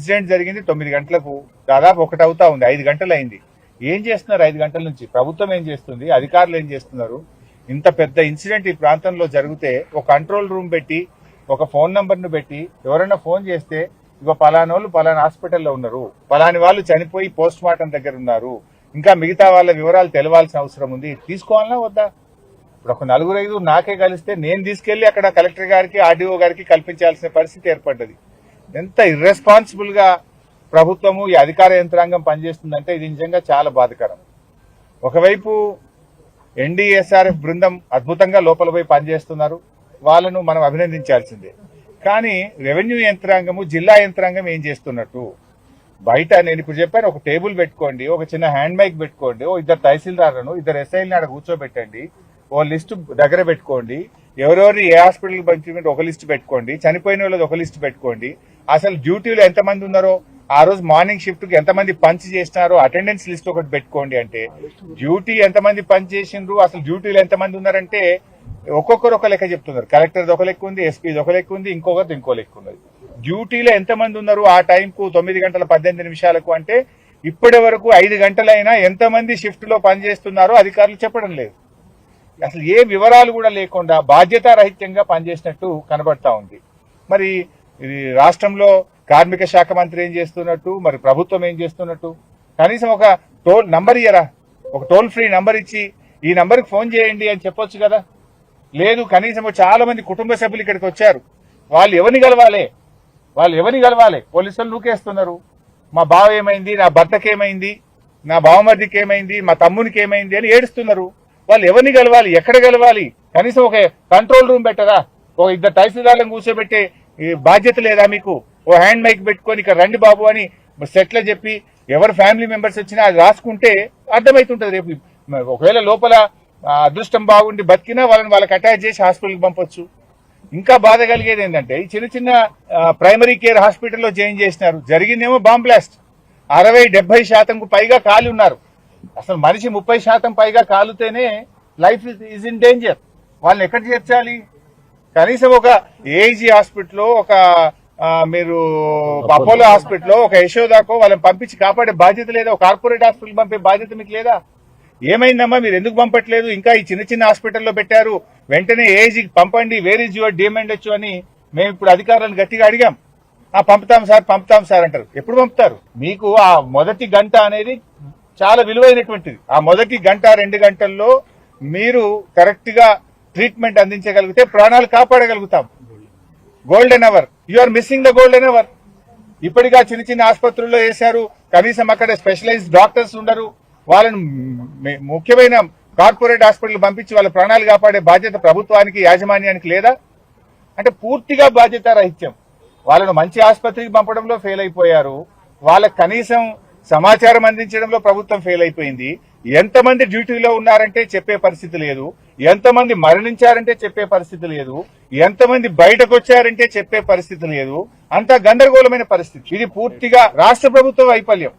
Incident జరిగింది 9 గంటలకు, దాదాపు 1 అవుతా ఉంది, 5 గంటలు అయింది. ఏం చేస్తున్నారు 5 గంటల నుంచి? ప్రభుత్వం ఏం చేస్తుంది? అధికారులు ఏం చేస్తున్నారు? ఇంత పెద్ద ఇన్సిడెంట్ ఈ ప్రాంతంలో జరిగితే ఒక కంట్రోల్ రూమ్ పెట్టి, ఒక ఫోన్ నంబర్ను పెట్టి, ఎవరైనా ఫోన్ చేస్తే ఇగో పలానోళ్ళు పలానా హాస్పిటల్లో ఉన్నారు, పలాని వాళ్ళు చనిపోయి పోస్ట్ మార్టం దగ్గర ఉన్నారు, ఇంకా మిగతా వాళ్ళ వివరాలు తెలవాల్సిన అవసరం ఉంది, తీసుకోవాలన్నా వద్దా? ఇప్పుడు ఒక 4-5 నాకే కలిస్తే నేను తీసుకెళ్లి అక్కడ కలెక్టర్ గారికి, ఆర్డీఓ గారికి కల్పించాల్సిన పరిస్థితి ఏర్పడ్డది. ఎంత ఇర్రెస్పాన్సిబుల్ గా ప్రభుత్వము, ఈ అధికార యంత్రాంగం పనిచేస్తుందంటే ఇది నిజంగా చాలా బాధాకరం. ఒకవైపు ఎన్డీఎస్ఆర్ఎఫ్ బృందం అద్భుతంగా లోపల పోయి పనిచేస్తున్నారు, వాళ్ళను మనం అభినందించాల్సిందే. కానీ రెవెన్యూ యంత్రాంగము, జిల్లా యంత్రాంగం ఏం చేస్తున్నట్టు? బయట నేను ఇప్పుడు చెప్పాను, ఒక టేబుల్ పెట్టుకోండి, ఒక చిన్న హ్యాండ్ మైక్ పెట్టుకోండి, ఓ 2 తహసీల్దార్లను 2 ఎస్ఐలను ఆడ కూర్చోబెట్టండి, ఓ లిస్టు దగ్గర పెట్టుకోండి, ఎవరెవరిని ఏ హాస్పిటల్కి పంపించమంటే ఒక లిస్టు పెట్టుకోండి, చనిపోయిన వాళ్ళది ఒక లిస్టు పెట్టుకోండి, అసలు డ్యూటీలో ఎంతమంది ఉన్నారో, ఆ రోజు మార్నింగ్ షిఫ్ట్ కి ఎంతమంది పంచ్ చేసినారో అటెండెన్స్ లిస్ట్ ఒకటి పెట్టుకోండి. అంటే డ్యూటీ ఎంతమంది పంచ్ చేసిండ్రు, అసలు డ్యూటీలో ఎంతమంది ఉన్నారంటే ఒక్కొక్కరు ఒక లెక్క చెప్తున్నారు. కలెక్టర్ ఒక లెక్క ఉంది, ఎస్పీ ఒక లెక్క ఉంది, ఇంకొకటి ఇంకో లెక్క ఉన్నది. డ్యూటీలో ఎంతమంది ఉన్నారు ఆ టైంకు 9:18 అంటే ఇప్పటి వరకు 5 గంటలైనా ఎంతమంది షిఫ్ట్ లో పనిచేస్తున్నారో అధికారులు చెప్పడం లేదు. అసలు ఏ వివరాలు కూడా లేకుండా బాధ్యతారహిత్యంగా పనిచేసినట్టు కనబడతా ఉంది. మరి ఇది రాష్ట్రంలో కార్మిక శాఖ మంత్రి ఏం చేస్తున్నట్టు, మరి ప్రభుత్వం ఏం చేస్తున్నట్టు? కనీసం ఒక టోల్ నంబర్ ఇయ్యరా, ఒక టోల్ ఫ్రీ నంబర్ ఇచ్చి ఈ నంబర్కి ఫోన్ చేయండి అని చెప్పొచ్చు కదా. లేదు, కనీసం చాలా మంది కుటుంబ సభ్యులు ఇక్కడికి వచ్చారు, వాళ్ళు ఎవరిని కలవాలి? పోలీసులు నూకేస్తున్నారు. మా బావ ఏమైంది, నా భర్తకి ఏమైంది, నా బావమర్దికి ఏమైంది, మా తమ్మునికి ఏమైంది అని ఏడుస్తున్నారు. వాళ్ళు ఎవరిని కలవాలి, ఎక్కడ కలవాలి? కనీసం ఒక కంట్రోల్ రూమ్ పెట్టరా? ఒక 2 తహసీల్దార్లను కూర్చోబెట్టే బాధ్యత లేదా మీకు? ఓ హ్యాండ్ మైక్ పెట్టుకొని ఇక్కడ రండి బాబు అని సెట్లో చెప్పి ఎవరు ఫ్యామిలీ మెంబర్స్ వచ్చినా అది రాసుకుంటే అర్థమవుతుంటది. రేపు ఒకవేళ లోపల అదృష్టం బాగుండి బతికినా వాళ్ళకి అటాచ్ చేసి హాస్పిటల్కి పంపొచ్చు. ఇంకా బాధ కలిగేది ఏంటంటే ఈ చిన్న ప్రైమరీ కేర్ హాస్పిటల్లో జాయిన్ చేసినారు, జరిగిందేమో బాంబ్ బ్లాస్ట్. 60-70% పైగా కాలి ఉన్నారు. అసలు మనిషి 30% పైగా కాలుతేనే లైఫ్ ఈజ్ ఇన్ డేంజర్. వాళ్ళని ఎక్కడ చేర్చాలి? కనీసం ఒక ఏజీ హాస్పిటల్లో, ఒక మీరు అపోలో హాస్పిటల్లో, ఒక యశోదాకో వాళ్ళని పంపించి కాపాడే బాధ్యత లేదా? ఒక కార్పొరేట్ హాస్పిటల్ పంపే బాధ్యత మీకు లేదా? ఏమైందమ్మా, మీరు ఎందుకు పంపట్లేదు? ఇంకా ఈ చిన్న హాస్పిటల్లో పెట్టారు, వెంటనే ఏజీకి పంపండి, వేర్ ఈజ్ యువర్ డిమాండ్ అని మేము ఇప్పుడు అధికారులను గట్టిగా అడిగాం. పంపుతాం సార్ అంటారు. ఎప్పుడు పంపుతారు? మీకు ఆ మొదటి గంట అనేది చాలా విలువైనటువంటిది. ఆ మొదటి గంట 2 గంటల్లో మీరు కరెక్ట్ గా ట్రీట్మెంట్ అందించగలిగితే ప్రాణాలు కాపాడగలుగుతాం. Golden hour, you are missing the golden hour. ఇప్పటిగా చిన్న ఆసుపత్రుల్లో వేశారు, కనీసం అక్కడ స్పెషలైజ్డ్ డాక్టర్స్ ఉండరు. వాళ్ళని ముఖ్యమైన కార్పొరేట్ హాస్పిటల్ పంపించి వాళ్ళ ప్రాణాలు కాపాడే బాధ్యత ప్రభుత్వానికి, యాజమాన్యానికి లేదా? అంటే పూర్తిగా బాధ్యత రహిత్యం. వాళ్ళను మంచి ఆసుపత్రికి పంపడంలో ఫెయిల్ అయిపోయారు, వాళ్ళకి కనీసం సమాచారం అందించడంలో ప్రభుత్వం ఫెయిల్ అయిపోయింది. ఎంతమంది డ్యూటీలో ఉన్నారంటే చెప్పే పరిస్థితి లేదు, ఎంతమంది మరణించారంటే చెప్పే పరిస్థితి లేదు, ఎంతమంది బయటకు వచ్చారంటే చెప్పే పరిస్థితి లేదు. అంతా గందరగోళమైన పరిస్థితి. ఇది పూర్తిగా రాష్ట్ర ప్రభుత్వ వైఫల్యం.